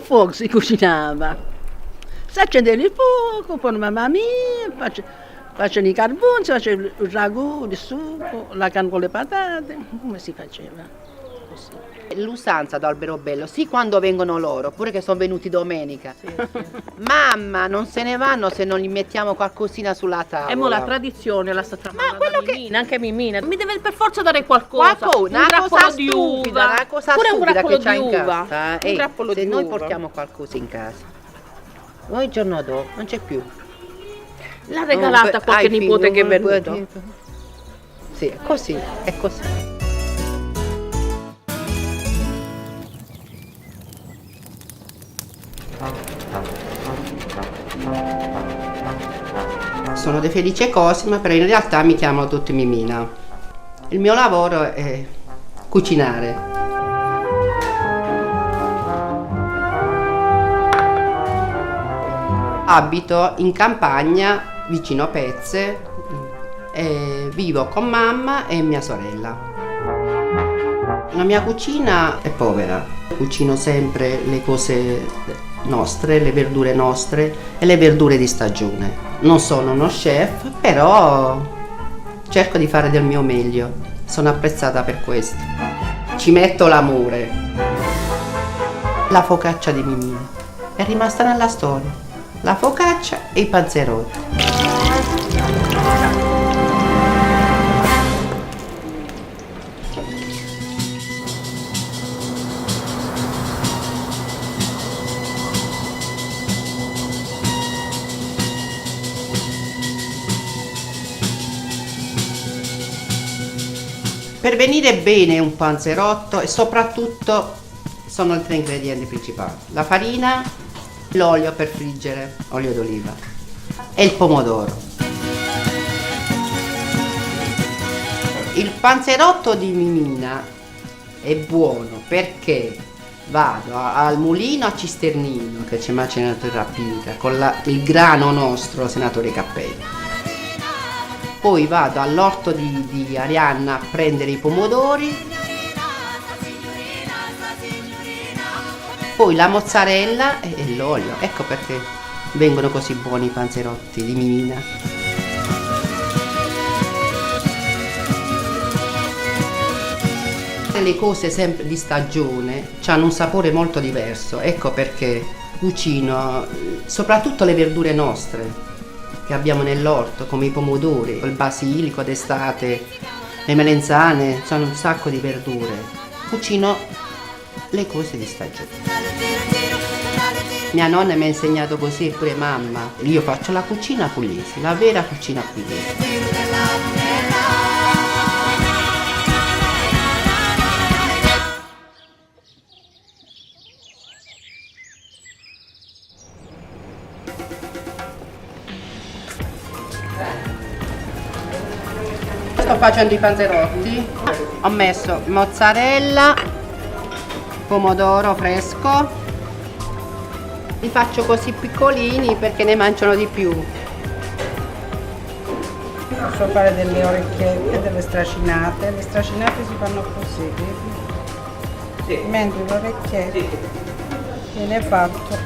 fuoco si cucinava. Si accendeva il fuoco, poi mamma mia, facevano i carboni, si faceva il ragù, il sugo, la carne con le patate, come si faceva? Così. L'usanza d'Alberobello, sì quando vengono loro, pure che sono venuti domenica. Sì, sì. Mamma, non se ne vanno se non gli mettiamo qualcosina sulla tavola. E mo la tradizione la sta tramandando quello che- Mimina, anche Mimina. Mi deve per forza dare qualcosa. Una un cosa grappolo di stupida, uva. una cosa Pure un stupida grappolo che c'ha di in uva. casa. Un grappolo se di noi uva. portiamo qualcosa in casa, poi il giorno dopo non c'è più. L'ha regalata a qualche nipote che è venuto. Sì, è così, è così. Sono De Felice Cosima, però in realtà mi chiamo tutti Mimina. Il mio lavoro è cucinare. Abito in campagna, vicino a Pezze, e vivo con mamma e mia sorella. La mia cucina è povera, cucino sempre le cose nostre, le verdure nostre e le verdure di stagione. Non sono uno chef, però cerco di fare del mio meglio, sono apprezzata per questo. Ci metto l'amore. La focaccia di Mimina è rimasta nella storia. La focaccia e i panzerotti. Per venire bene un panzerotto e soprattutto sono i tre ingredienti principali: la farina, l'olio per friggere, olio d'oliva, e il pomodoro. Il panzerotto di Mimina è buono perché vado al mulino a Cisternino, che c'è macinato rapita, con il grano nostro, senatore Cappelli. Poi vado all'orto di Arianna a prendere i pomodori, poi la mozzarella e l'olio. Ecco perché vengono così buoni i panzerotti di Mimina. Le cose sempre di stagione hanno un sapore molto diverso, ecco perché cucino soprattutto le verdure nostre che abbiamo nell'orto, come i pomodori, il basilico d'estate, le melenzane, sono un sacco di verdure. Cucino le cose di stagione. Mia nonna mi ha insegnato così e pure mamma. Io faccio la cucina pugliese, la vera cucina pugliese. Sto facendo i panzerotti, ho messo mozzarella, pomodoro fresco, li faccio così piccolini perché ne mangiano di più. Posso fare delle orecchiette, delle stracinate, le stracinate si fanno così, vedi? Sì. Mentre le orecchiette viene fatto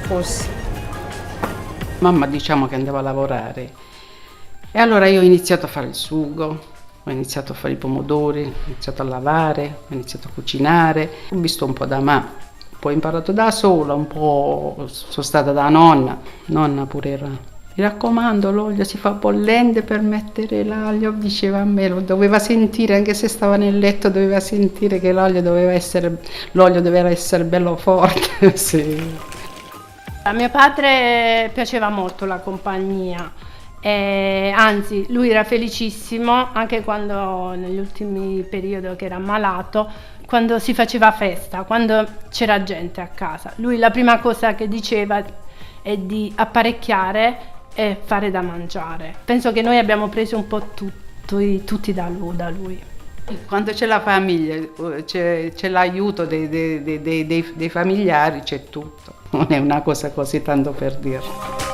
così. Mamma diciamo che andava a lavorare e allora io ho iniziato a fare il sugo, ho iniziato a fare i pomodori, ho iniziato a lavare, ho iniziato a cucinare, ho visto un po' da mamma, poi ho imparato da sola, un po' sono stata da nonna pure era. Mi raccomando, l'olio si fa bollente per mettere l'aglio, diceva a me, lo doveva sentire, anche se stava nel letto doveva sentire che l'olio doveva essere bello forte, sì. A mio padre piaceva molto la compagnia, anzi lui era felicissimo anche quando negli ultimi periodi che era ammalato, quando si faceva festa, quando c'era gente a casa. Lui la prima cosa che diceva è di apparecchiare e fare da mangiare. Penso che noi abbiamo preso un po' tutti da lui. Quando c'è la famiglia, c'è l'aiuto dei familiari, c'è tutto. Non è una cosa così tanto per dire.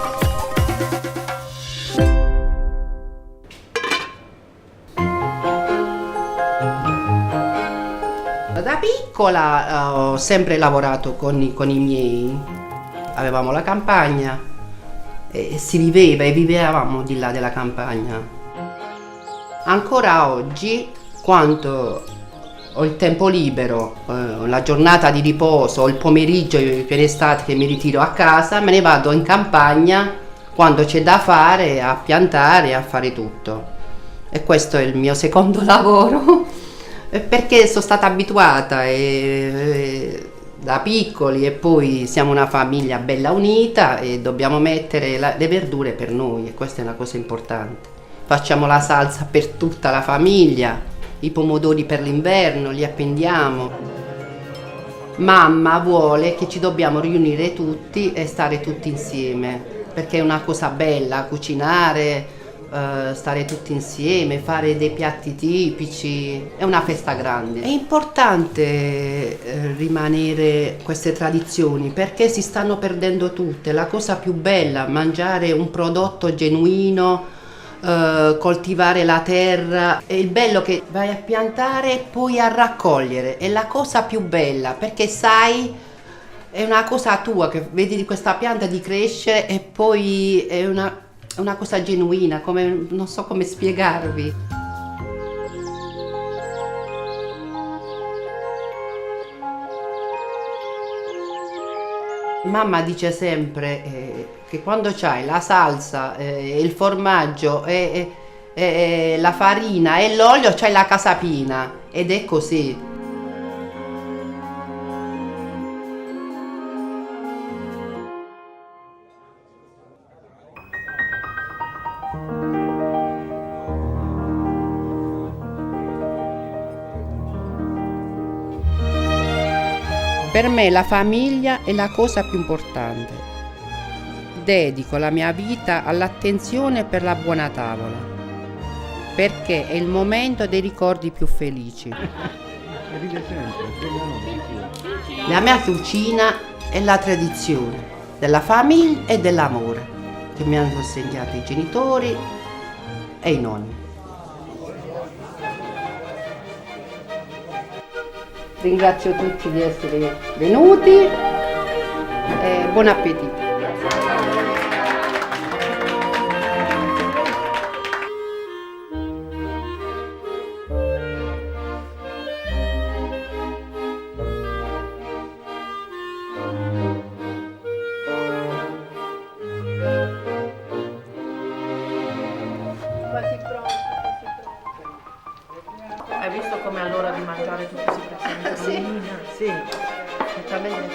Da piccola ho sempre lavorato con i miei, avevamo la campagna e si viveva e vivevamo di là della campagna. Ancora oggi, quando ho il tempo libero, la giornata di riposo, il pomeriggio per estate che mi ritiro a casa, me ne vado in campagna quando c'è da fare, a piantare, a fare tutto. E questo è il mio secondo lavoro, perché sono stata abituata da piccoli, e poi siamo una famiglia bella unita e dobbiamo mettere le verdure per noi, e questa è una cosa importante. Facciamo la salsa per tutta la famiglia, i pomodori per l'inverno li appendiamo. Mamma vuole che ci dobbiamo riunire tutti e stare tutti insieme, perché è una cosa bella cucinare, stare tutti insieme, fare dei piatti tipici, è una festa grande. È importante rimanere queste tradizioni, perché si stanno perdendo tutte. La cosa più bella, mangiare un prodotto genuino, coltivare la terra, è il bello che vai a piantare e poi a raccogliere, è la cosa più bella, perché sai, è una cosa tua che vedi questa pianta di crescere e poi è una cosa genuina, come non so come spiegarvi. Mamma dice sempre che quando c'hai la salsa, il formaggio, la farina e l'olio, c'hai la casa piena, ed è così. Per me la famiglia è la cosa più importante. Dedico la mia vita all'attenzione per la buona tavola, perché è il momento dei ricordi più felici. La mia cucina è la tradizione della famiglia e dell'amore che mi hanno insegnato i genitori e i nonni. Ringrazio tutti di essere venuti e buon appetito. Hai visto come all'ora di mangiare tutti si presentano? Sì, specialmente